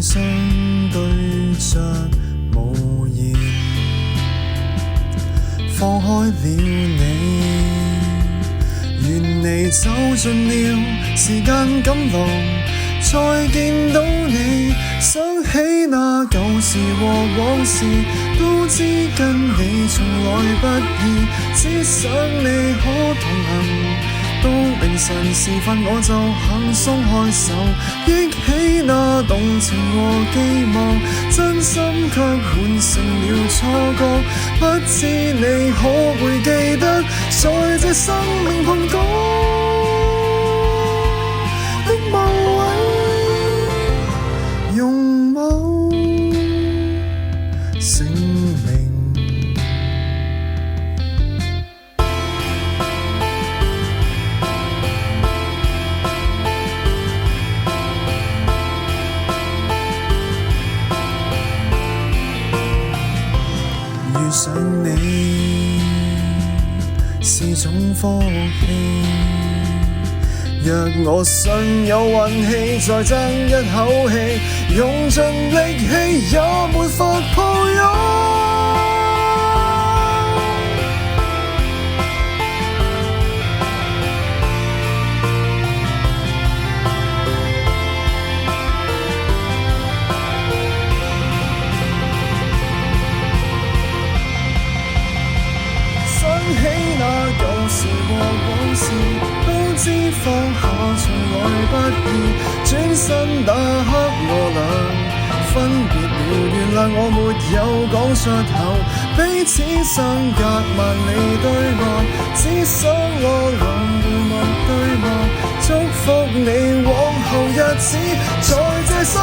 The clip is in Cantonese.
相對着無言，放開了你，願你走進了時間感廊，再見到你，想起那舊時和往事，都知跟你從來不易，只想你可同行。到凌晨時分我就肯鬆開手，憶起那動情和寄望，真心卻換成了錯覺，不知你可會記得，在這生命碰到的某位，用某姓名。遇上你是種福氣，若我想有運氣，再爭一口氣，用盡力氣也沒法抱擁。起那舊時和往事，都知放下從來不易，轉身那刻我倆分別了，原諒我沒有講出口，彼此相隔萬里對望，只想我倆互望對望，祝福你往後日子，在這生